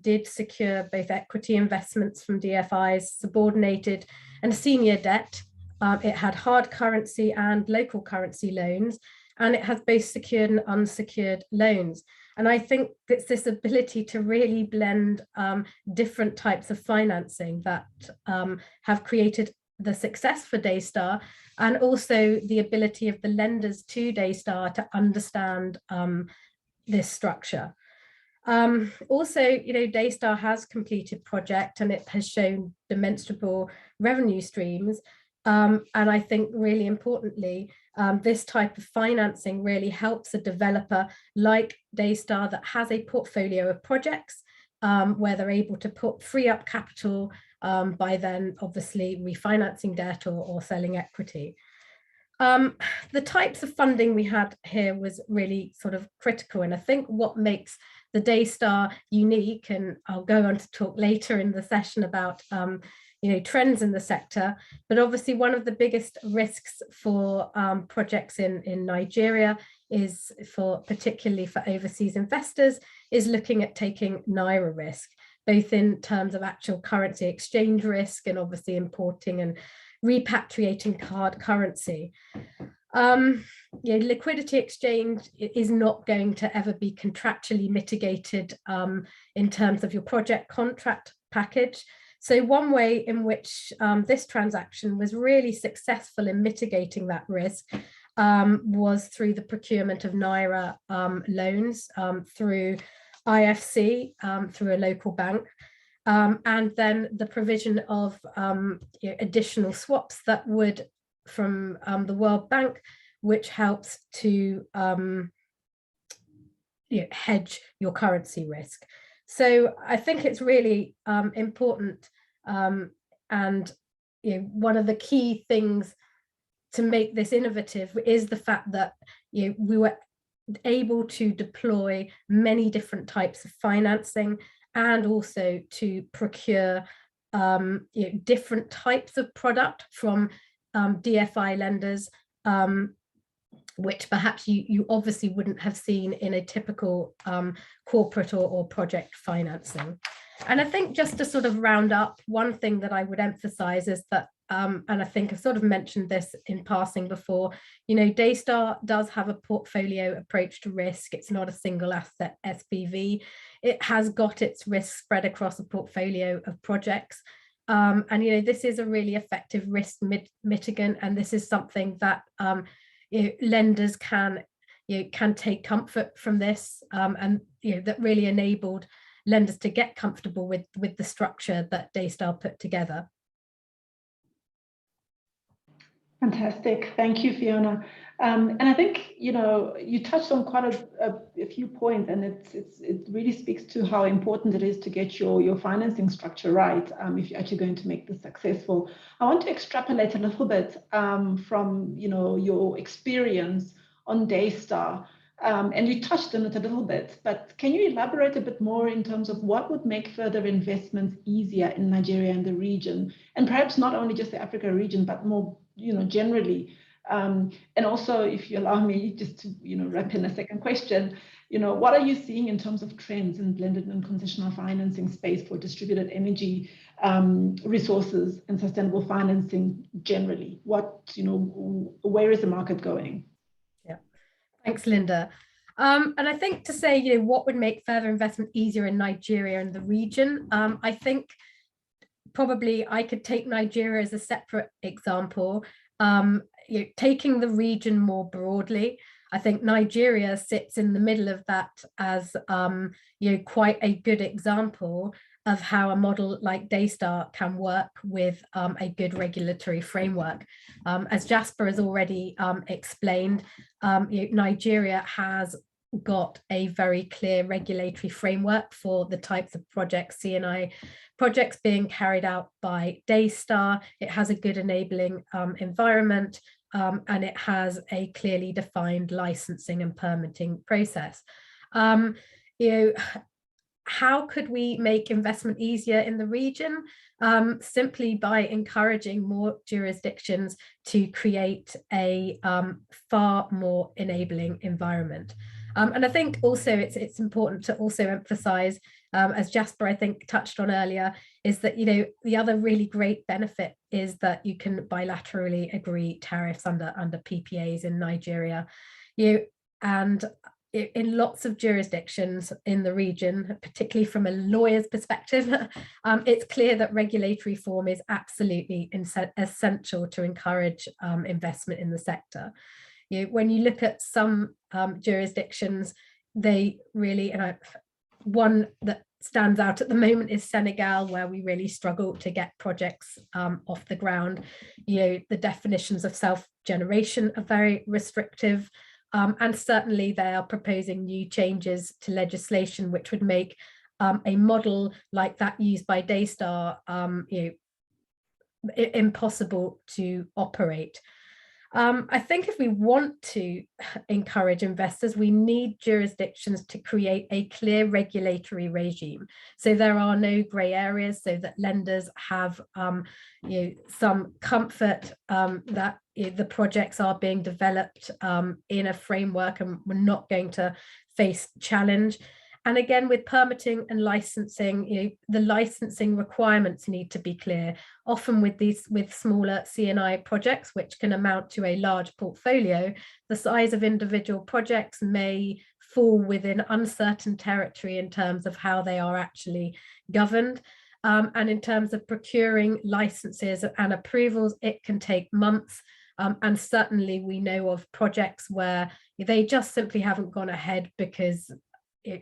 did secure both equity investments from DFIs, subordinated and senior debt. It had hard currency and local currency loans, and it has both secured and unsecured loans. And I think it's this ability to really blend different types of financing that have created the success for Daystar, and also the ability of the lenders to Daystar to understand this structure. Also, Daystar has completed project and it has shown demonstrable revenue streams. And I think really importantly, this type of financing really helps a developer like Daystar that has a portfolio of projects where they're able to free up capital by then obviously refinancing debt or selling equity. The types of funding we had here was really sort of critical. And I think what makes the Daystar unique, and I'll go on to talk later in the session about trends in the sector, but obviously one of the biggest risks for projects in Nigeria is particularly for overseas investors, is looking at taking Naira risk, both in terms of actual currency exchange risk and obviously importing and repatriating hard currency. Liquidity exchange is not going to ever be contractually mitigated in terms of your project contract package. So one way in which this transaction was really successful in mitigating that risk was through the procurement of Naira loans through IFC, through a local bank. And then the provision of additional swaps that would from the World Bank, which helps to hedge your currency risk. So I think it's really important, and one of the key things to make this innovative is the fact that we were able to deploy many different types of financing, and also to procure different types of product from DFI lenders, which perhaps you obviously wouldn't have seen in a typical corporate or project financing. And I think just to sort of round up, one thing that I would emphasize is that, and I think I've sort of mentioned this in passing before, Daystar does have a portfolio approach to risk. It's not a single asset SPV. It has got its risk spread across a portfolio of projects. And this is a really effective risk mitigant, and this is something that lenders can take comfort from this, and that really enabled lenders to get comfortable with the structure that Daystar put together. Fantastic, thank you, Fiona. And I think you touched on quite a few points, and it really speaks to how important it is to get your financing structure right if you're actually going to make this successful. I want to extrapolate a little bit from your experience on Daystar, and you touched on it a little bit, but can you elaborate a bit more in terms of what would make further investments easier in Nigeria and the region, and perhaps not only just the Africa region, but more generally? And also, if you allow me just to wrap in a second question, what are you seeing in terms of trends in blended and concessional financing space for distributed energy resources and sustainable financing generally? Where is the market going? Yeah, thanks, Linda. And I think to say what would make further investment easier in Nigeria and the region, I think probably I could take Nigeria as a separate example. Taking the region more broadly, I think Nigeria sits in the middle of that as quite a good example of how a model like Daystar can work with a good regulatory framework. As Jasper has already explained, Nigeria has got a very clear regulatory framework for the types of projects, C&I projects being carried out by Daystar. It has a good enabling environment, and it has a clearly defined licensing and permitting process. How could we make investment easier in the region? Simply by encouraging more jurisdictions to create a far more enabling environment. And I think also it's important to also emphasize, as Jasper I think touched on earlier, is that the other really great benefit is that you can bilaterally agree tariffs under PPAs in Nigeria. And in lots of jurisdictions in the region, particularly from a lawyer's perspective, it's clear that regulatory reform is absolutely essential to encourage investment in the sector. When you look at some jurisdictions, they really, one that stands out at the moment is Senegal, where we really struggle to get projects off the ground. The definitions of self-generation are very restrictive. And certainly they are proposing new changes to legislation which would make a model like that used by Daystar, impossible to operate. I think if we want to encourage investors, we need jurisdictions to create a clear regulatory regime. So there are no grey areas, so that lenders have some comfort that the projects are being developed in a framework and we're not going to face challenge. And again, with permitting and licensing, the licensing requirements need to be clear. Often with smaller C&I projects, which can amount to a large portfolio, the size of individual projects may fall within uncertain territory in terms of how they are actually governed. And in terms of procuring licenses and approvals, it can take months. And certainly we know of projects where they just simply haven't gone ahead because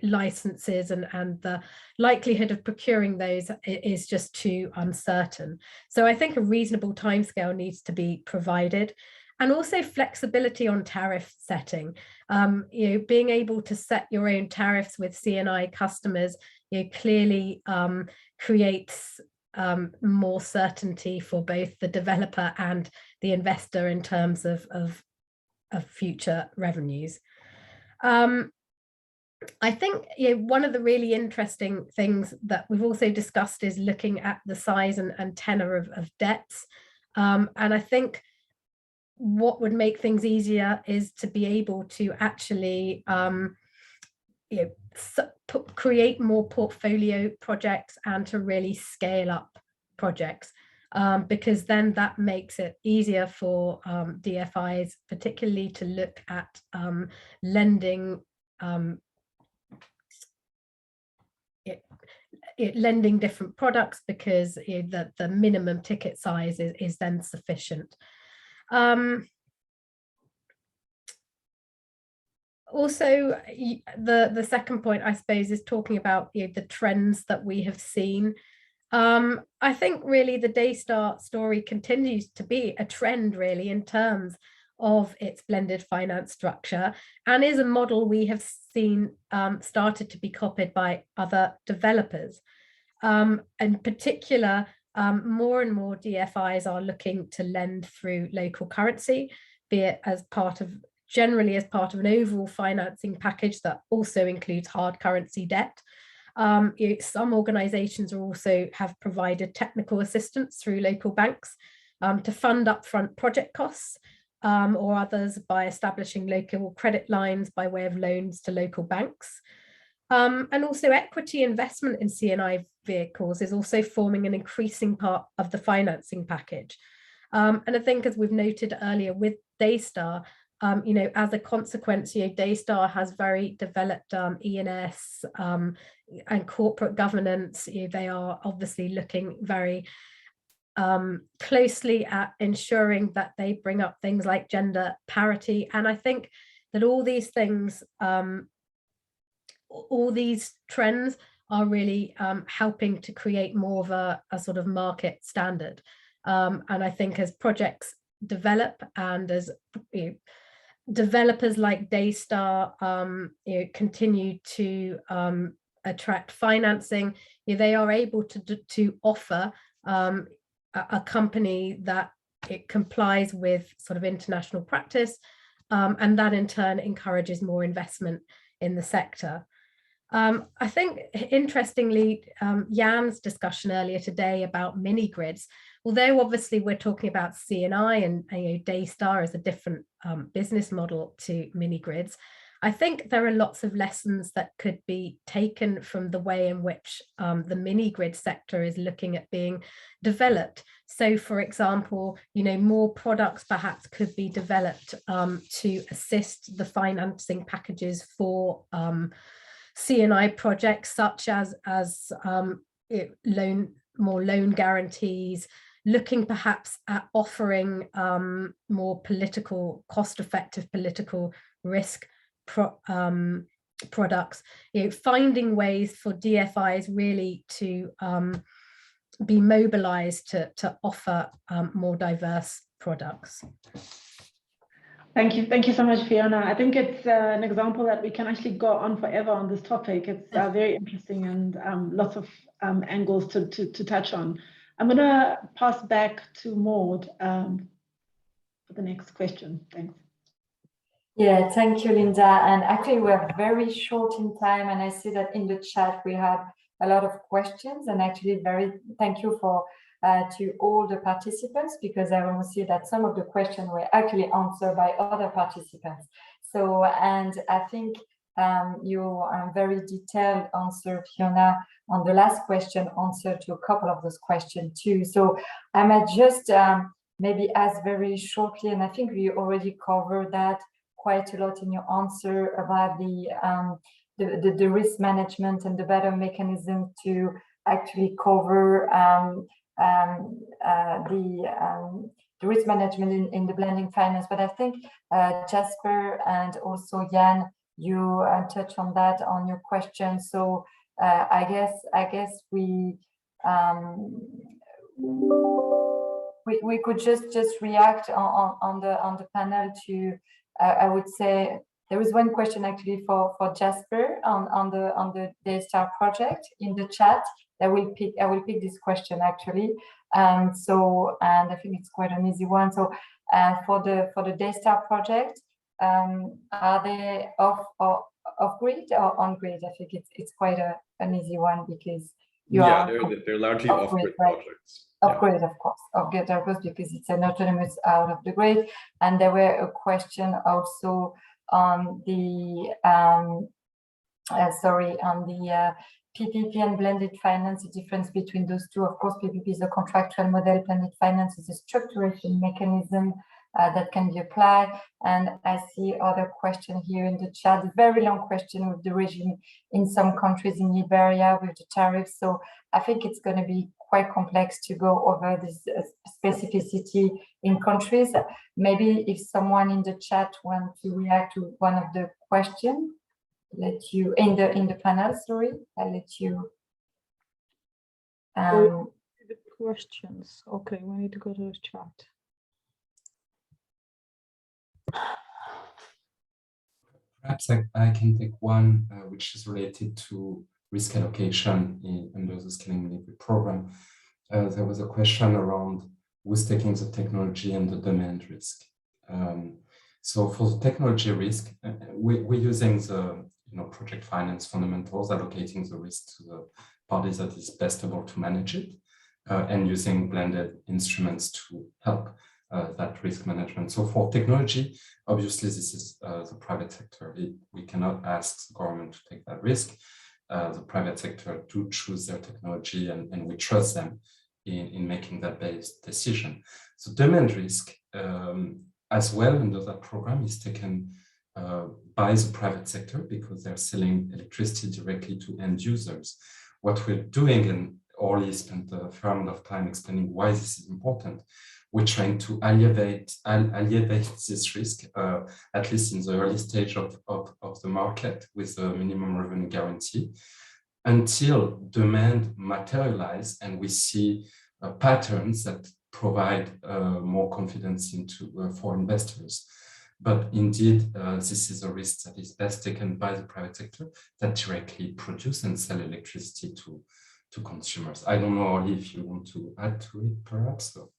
licenses and the likelihood of procuring those is just too uncertain. So I think a reasonable timescale needs to be provided, and also flexibility on tariff setting. Being able to set your own tariffs with C&I customers clearly creates more certainty for both the developer and the investor in terms of future revenues. I think one of the really interesting things that we've also discussed is looking at the size and tenor of debts. And I think what would make things easier is to be able to actually create more portfolio projects and to really scale up projects, because then that makes it easier for DFIs, particularly to look at lending lending different products, because the minimum ticket size is then sufficient. Also, the second point, I suppose, is talking about the trends that we have seen. I think really the Daystar story continues to be a trend really in terms of its blended finance structure, and is a model we have seen started to be copied by other developers. In particular, more and more DFIs are looking to lend through local currency, be it generally as part of an overall financing package that also includes hard currency debt. Some organizations have provided technical assistance through local banks to fund upfront project costs, or others by establishing local credit lines by way of loans to local banks. And also equity investment in C&I vehicles is also forming an increasing part of the financing package. And I think, as we've noted earlier with Daystar, as a consequence, Daystar has very developed E&S and corporate governance. They are obviously looking very closely at ensuring that they bring up things like gender parity. And I think that all these things, all these trends are really helping to create more of a sort of market standard. And I think as projects develop and as developers like Daystar continue to attract financing, they are able to offer a company that it complies with sort of international practice, and that in turn encourages more investment in the sector. I think, interestingly, Jan's discussion earlier today about Minigrids, although obviously we're talking about C&I and Daystar as a different business model to Minigrids, I think there are lots of lessons that could be taken from the way in which the mini-grid sector is looking at being developed. So, for example, more products perhaps could be developed to assist the financing packages for C&I projects, such as more loan guarantees, looking perhaps at offering more cost-effective political risk products, finding ways for DFIs really to be mobilized to offer more diverse products. Thank you so much, Fiona. I think it's an example that we can actually go on forever on this topic. It's very interesting and lots of angles to touch on. I'm going to pass back to Maud for the next question. Thanks. Yeah, thank you, Linda. And actually, we're very short in time, and I see that in the chat we have a lot of questions. And actually, thank you for to all the participants, because I want to see that some of the questions were actually answered by other participants. So, and I think you very detailed answer, Fiona, on the last question, answer to a couple of those questions too. So I might just maybe ask very shortly, and I think we already covered that quite a lot in your answer about the risk management and the better mechanism to actually cover the risk management in the blending finance. But I think Jasper and also Jan, you touched on that on your question. So I guess we could just react on the panel to. I would say there is one question actually for Jasper on the Daystar project in the chat. I will pick this question actually. And I think it's quite an easy one. So for the Daystar project, are they off grid or on grid? I think it's quite an easy one, because they're largely off grid projects. Off-grid, of course, off-grid, of course, because it's an autonomous out of the grid. And there were a question also on the PPP and blended finance, the difference between those two. Of course, PPP is a contractual model, blended finance is a structuration mechanism that can be applied. And I see other question here in the chat, a very long question with the regime in some countries in Liberia with the tariffs. So I think it's going to be quite complex to go over this specificity in countries. Maybe if someone in the chat wants to react to one of the questions, let you in the panel. Sorry, I'll let you. The questions. Okay, we need to go to the chat. Perhaps I can take one which is related to risk allocation under the Scaling Minigrid program. There was a question around who's taking the technology and the demand risk. So for the technology risk, we're using the project finance fundamentals, allocating the risk to the parties that is best able to manage it, and using blended instruments to help that risk management. So for technology, obviously this is the private sector. We cannot ask the government to take that risk. The private sector to choose their technology, and we trust them in making that based decision. So demand risk as well under that program is taken by the private sector, because they're selling electricity directly to end users. What we're doing, and Orly spent a fair amount of time explaining why this is important, we're trying to alleviate this risk, at least in the early stage of the market, with a minimum revenue guarantee, until demand materialize and we see patterns that provide more confidence for investors. But indeed, this is a risk that is best taken by the private sector that directly produce and sell electricity to consumers. I don't know, Orly, if you want to add to it, perhaps. So.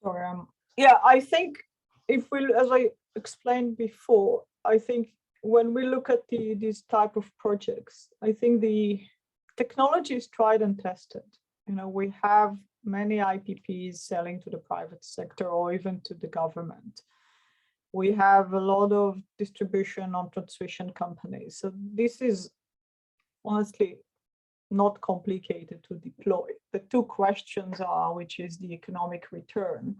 Sorry, yeah, I think if we, as I explained before, I think when we look at these type of projects, I think the technology is tried and tested. We have many IPPs selling to the private sector or even to the government. We have a lot of distribution on transmission companies. So this is honestly not complicated to deploy. The two questions are, which is the economic return,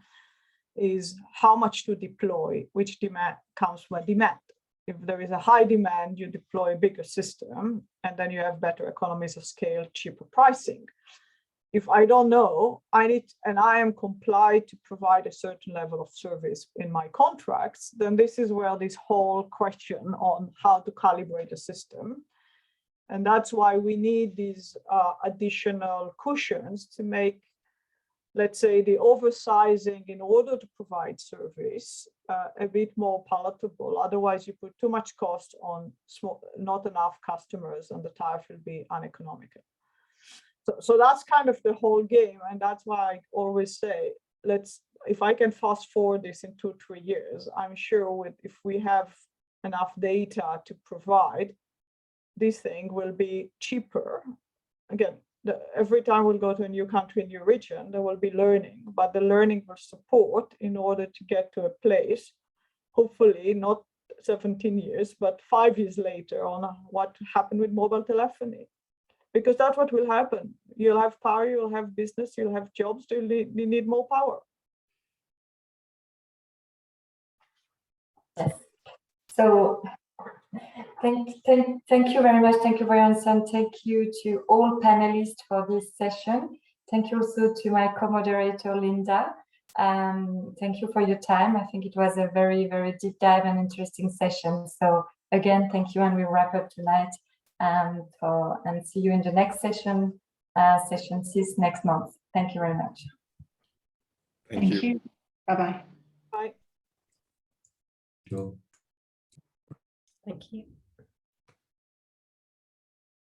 is how much to deploy, which demand comes from demand. If there is a high demand, you deploy a bigger system, and then you have better economies of scale, cheaper pricing. If I don't know, I am compliant to provide a certain level of service in my contracts, then this is where this whole question on how to calibrate a system. And that's why we need these additional cushions to make let's say, the oversizing in order to provide service a bit more palatable. Otherwise, you put too much cost on not enough customers, and the tariff will be uneconomical. So that's kind of the whole game, and that's why I always say, if I can fast forward this in 2-3 years, I'm sure if we have enough data to provide, this thing will be cheaper. Again, every time we'll go to a new country, a new region, there will be learning, but the learning will support in order to get to a place, hopefully not 17 years, but 5 years later on what happened with mobile telephony. Because that's what will happen. You'll have power, you'll have business, you'll have jobs, you need more power. Yes. So thank you very much. Thank you for your answer. And thank you to all panelists for this session. Thank you also to my co-moderator, Linda. Thank you for your time. I think it was a very, very deep dive and interesting session. So again, thank you. And we wrap up tonight and see you in the next session, session 6 next month. Thank you very much. Thank you. Bye-bye. Bye. Sure. Thank you.